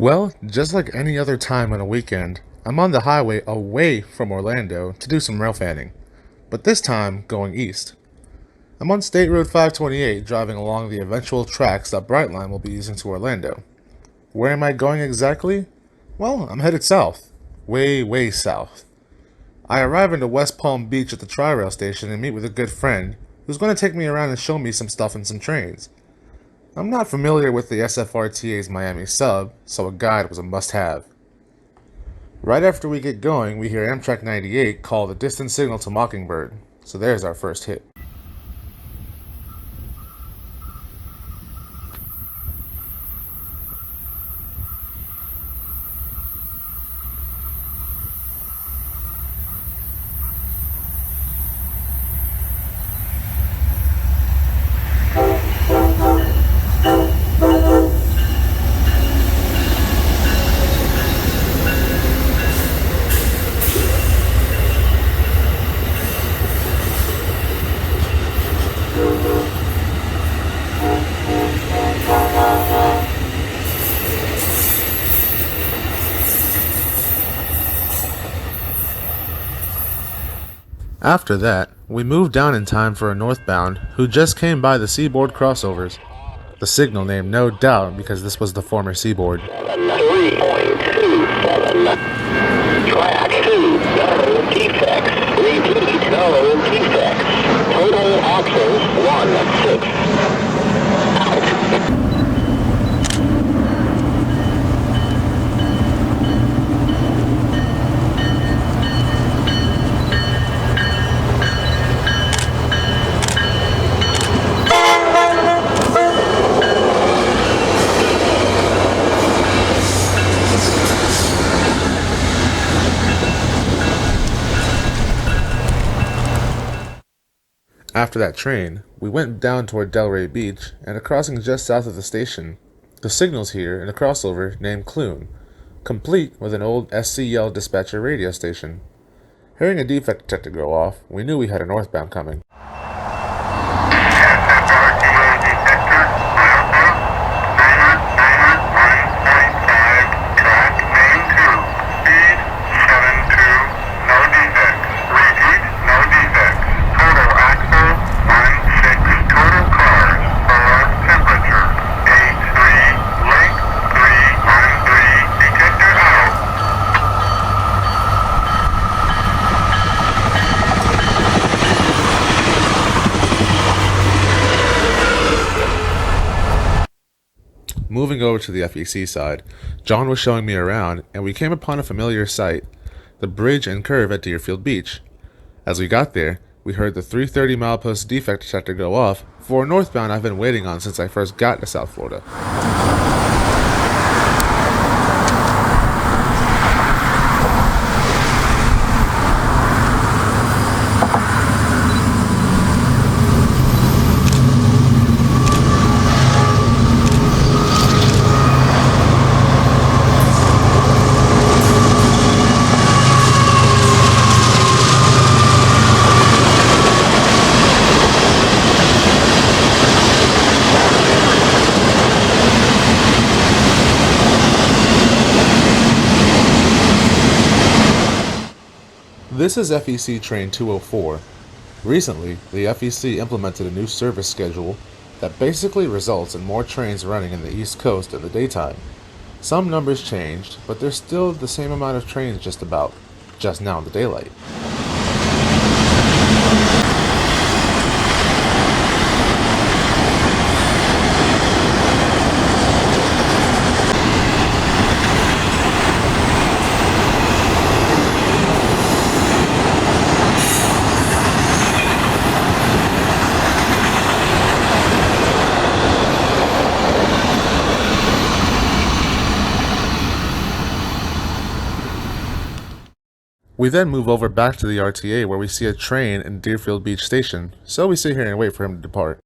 Well, just like any other time on a weekend, I'm on the highway away from Orlando to do some rail fanning, but this time going east. I'm on State Road 528 driving along the eventual tracks that Brightline will be using to Orlando. Where am I going exactly? Well, I'm headed south. Way, way south. I arrive into West Palm Beach at the TriRail station and meet with a good friend who's going to take me around and show me some stuff and some trains. I'm not familiar with the SFRTA's Miami sub, so a guide was a must-have. Right after we get going, we hear Amtrak 98 call the distant signal to Mockingbird, so there's our first hit. After that, we moved down in time for a northbound who just came by the Seaboard crossovers. The signal name no doubt because this was the former Seaboard. 3.27. Track 2, no defects. Repeat, no defects. Total axles 1-6. Out. After that train, we went down toward Delray Beach and a crossing just south of the station. The signal's here in a crossover named Clune, complete with an old SCL dispatcher radio station. Hearing a defect detector go off, we knew we had a northbound coming. Moving over to the FEC side, John was showing me around, and we came upon a familiar sight, the bridge and curve at Deerfield Beach. As we got there, we heard the 330 milepost defect detector go off for a northbound I've been waiting on since I first got to South Florida. This is FEC Train 204. Recently, the FEC implemented a new service schedule that basically results in more trains running in the East Coast in the daytime. Some numbers changed, but there's still the same amount of trains just now in the daylight. We then move over back to the RTA where we see a train in Deerfield Beach Station, so we sit here and wait for him to depart.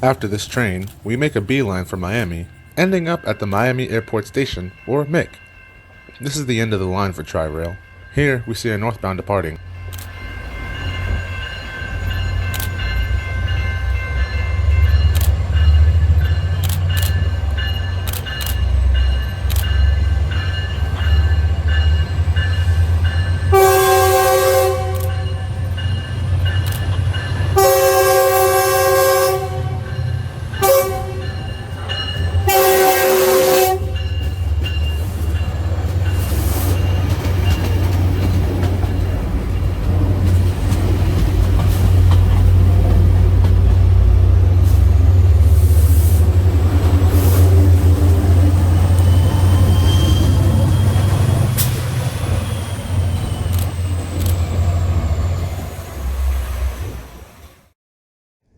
After this train, we make a beeline for Miami, ending up at the Miami Airport Station, or MIC. This is the end of the line for TriRail. Here, we see a northbound departing.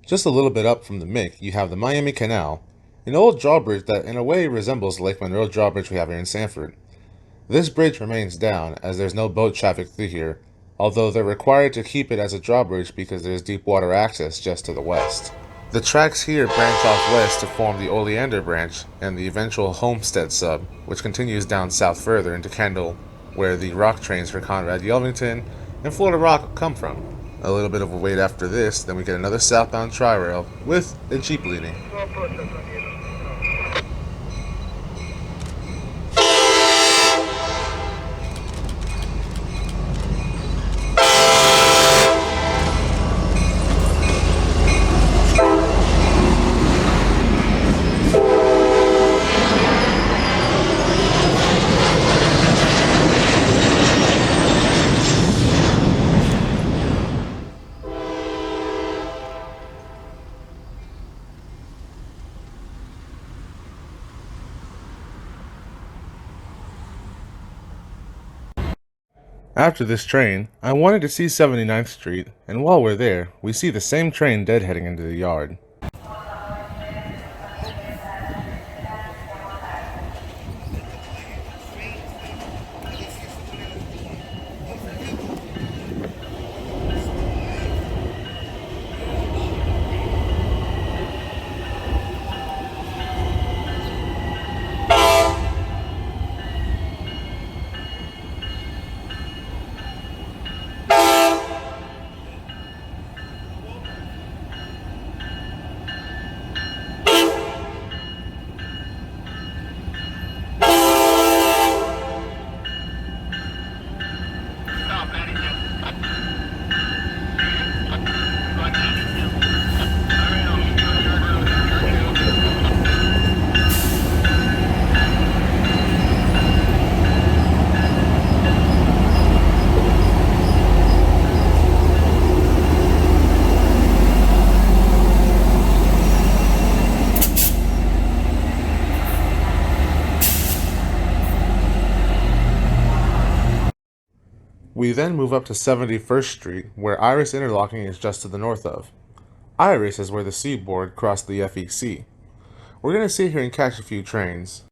Just a little bit up from the MIC, you have the Miami Canal, an old drawbridge that in a way resembles the Lake Monroe drawbridge we have here in Sanford. This bridge remains down as there's no boat traffic through here, although they're required to keep it as a drawbridge because there's deep water access just to the west. The tracks here branch off west to form the Oleander branch and the eventual Homestead sub, which continues down south further into Kendall, where the rock trains for Conrad Yelvington and Florida Rock come from. A little bit of a wait after this, then we get another southbound TriRail with a Jeep leading. After this train, I wanted to see 79th Street, and while we're there, we see the same train deadheading into the yard. We then move up to 71st Street, where Iris Interlocking is just to the north of. Iris is where the Seaboard crossed the FEC. We're going to sit here and catch a few trains.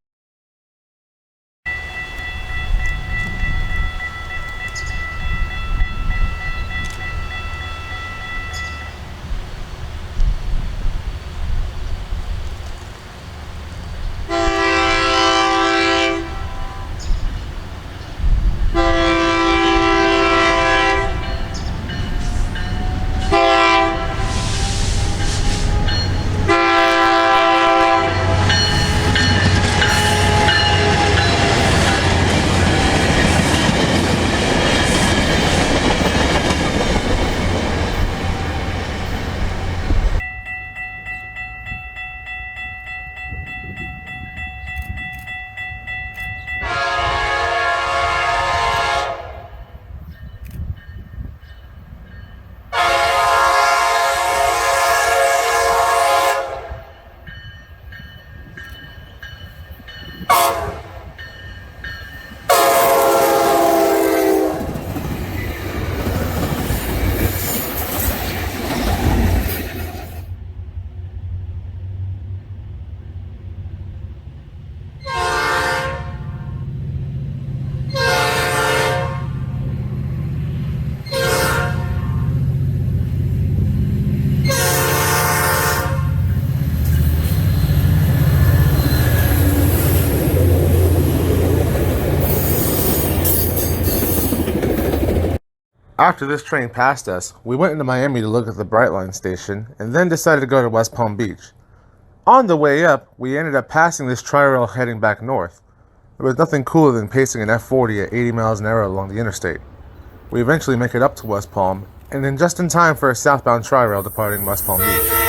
after this train passed us, we went into Miami to look at the Brightline station and then decided to go to West Palm Beach. On the way up, we ended up passing this TriRail heading back north. There was nothing cooler than pacing an F40 at 80 miles an hour along the interstate. We eventually make it up to West Palm, and then just in time for a southbound TriRail departing West Palm Beach.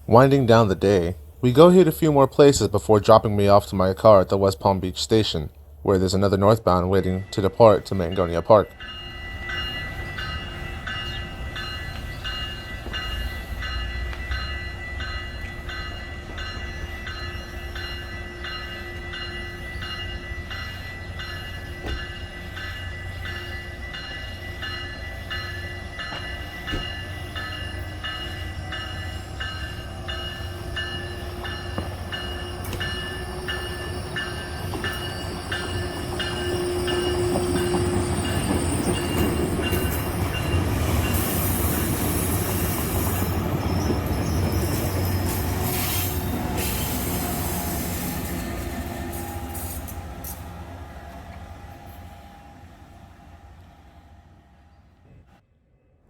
Winding down the day, we go hit a few more places before dropping me off to my car at the West Palm Beach station, where there's another northbound waiting to depart to Mangonia Park.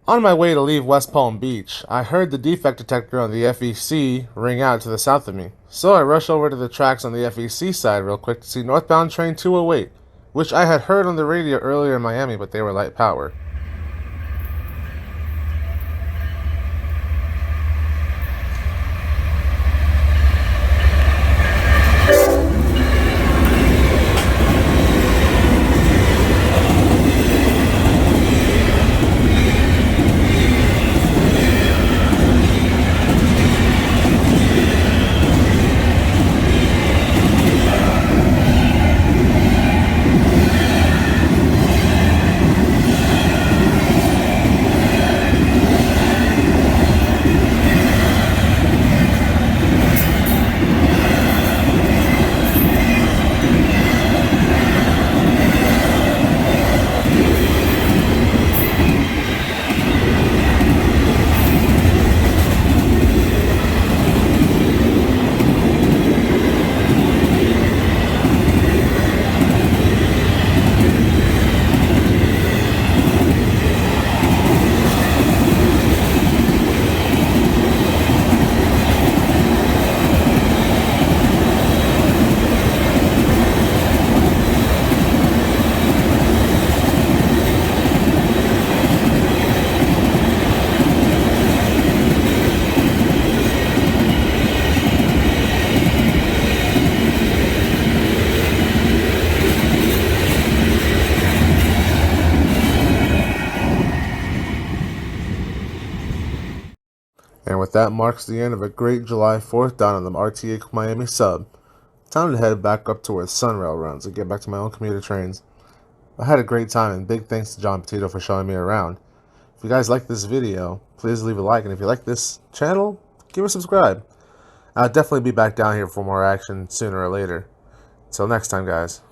On my way to leave West Palm Beach, I heard the defect detector on the FEC ring out to the south of me, so I rush over to the tracks on the FEC side real quick to see northbound train 208, which I had heard on the radio earlier in Miami, but they were light power. And with that marks the end of a great July 4th down on the RTA Miami sub. Time to head back up to where Sunrail runs and get back to my own commuter trains. I had a great time, and big thanks to John Petito for showing me around. If you guys like this video, please leave a like, and if you like this channel, give it a subscribe. I'll definitely be back down here for more action sooner or later. Until next time, guys.